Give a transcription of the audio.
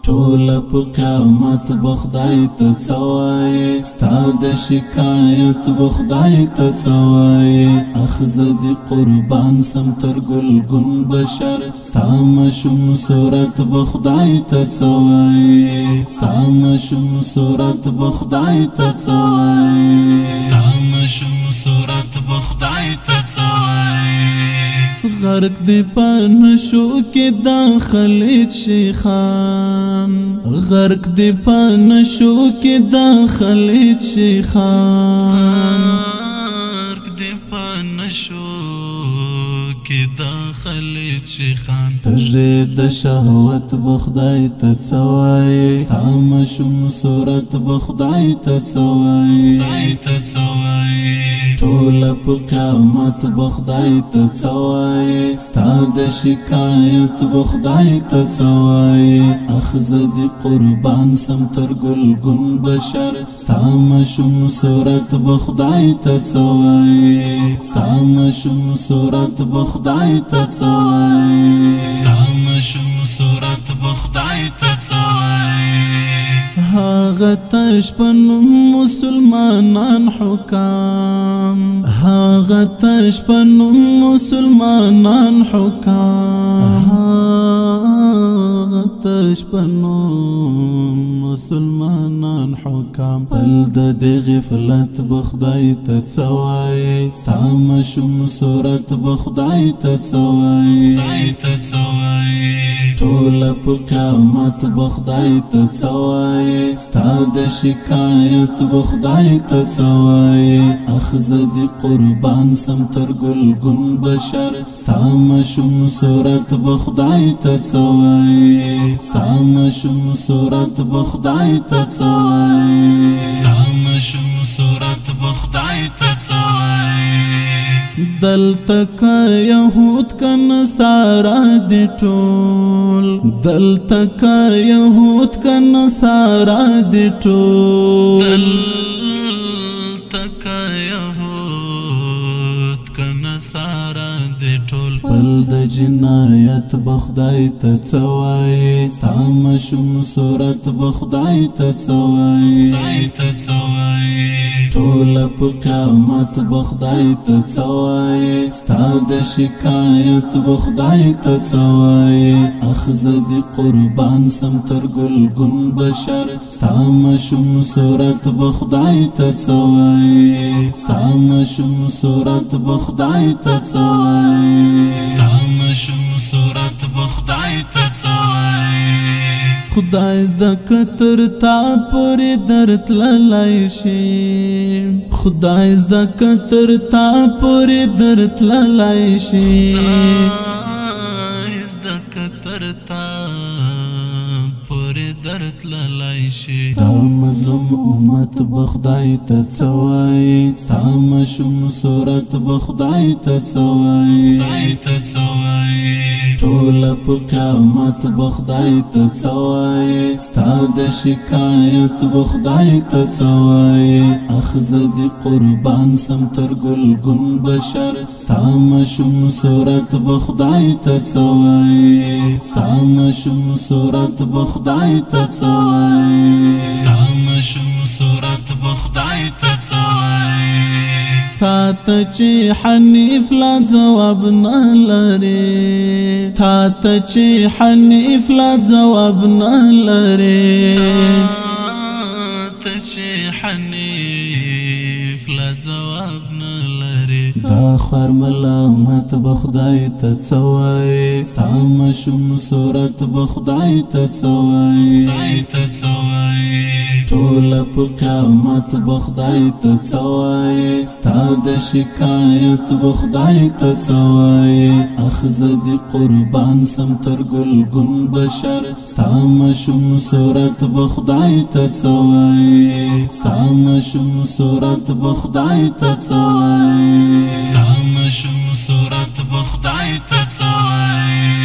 ټول په قیامت بخدای ته څوایي ستا د شکایت بخدای ته څوایي اخذ دی قربان سم تر ګلګون بشر ستا مشوم صورت بخدای ته څوایي ستا مشوم صورت بخدای ته څوایي ستا مشوم صورت بخدای ته څوایي غرق دی پنشو کې داخلي شیخان غرق دی پنشو کې داخلي شیخان غرق دی پنشو کې داخلي شیخان تجه د شهوت بخدای ته څوایي ستا مشوم صورت بخدای ته څوایي ټول په قیامت بخدای ته څوایي ستا د شکایت بخدای ته څوایي اخذ دی قربان سم تر ګلګون بشر ستا مشوم صورت بخدای ته څوایي ستا مشوم صورت بخدای ته څوایي ستا مشوم صورت بخدای ته څوایي هاغه تشپنم مسلمانان حکام هاغه تشپنم مسلمانان حکام هاغه تشپنم مسلمانان حکام بل د غفلت بخدای ته څوایي ستا مشوم صورت بخدای ته څوایي ټول په قیامت بخدای ته څوایي ستا د شکایت بخدای ته څوایي اخذ دی قربان سم تر ګلګون بشر ستا مشوم صورت بخدای ته څوایي ستا مشوم صورت بخدای ته څوایي ستا مشوم صورت بخدای ته څوایي دلته که یهود که نصارا دی ټول دلته که یهود که نصارا دی ټول دلته که یهود که نصارا دی ټول بل د جنایت بخدای ته څوایي ستا مشوم صورت بخدای ته څوایي ټول په قیامت بخدای ته څوایي ستا د شکایت بخدای ته څوایي اخذ دی قربان سم تر ګلګون بشر ستا مشوم صورت بخدای ته څوایي ستا مشوم صورت بخدای ته څوایي ستا مشوم صورت بخدای ته څوایي خدای زده کتر تا پوری درت للای شي خدای زده کتر تا پوری درت للای شي خدای زده کتر تا پوری درت للای شي دا مظلوم امت بخدای ته څوایي ستا مشوم صورت بخدای ته څوایي ټول په قیامت بخدای ته څوایي ستا د شکایت بخدای ته څوایي اخذ دی قربان سم تر ګلګون بشر ستا مشوم صورت بخدای ته څوایي ستا مشوم صورت بخدای ته څوایي ستا مشوم صورت بخدای ته څوایي تا ته چې حنیف لا جواب نه لري تا ته چې حنیف لا جواب نه لري تا چې حنیف لا جواب نه لري دا خور ملامت بخدای ته څوایي ستا مشوم صورت بخدای ته څوایي ټول په قیامت بخدای ته څوایي ستا د شکایت بخدای ته څوایي اخذ دی قربان سم تر ګلګون بشر ستا مشوم صورت بخدای ته څوایي ستا مشوم صورت بخدای ته څوایي ستا مشوم صورت بخدای ته څوایي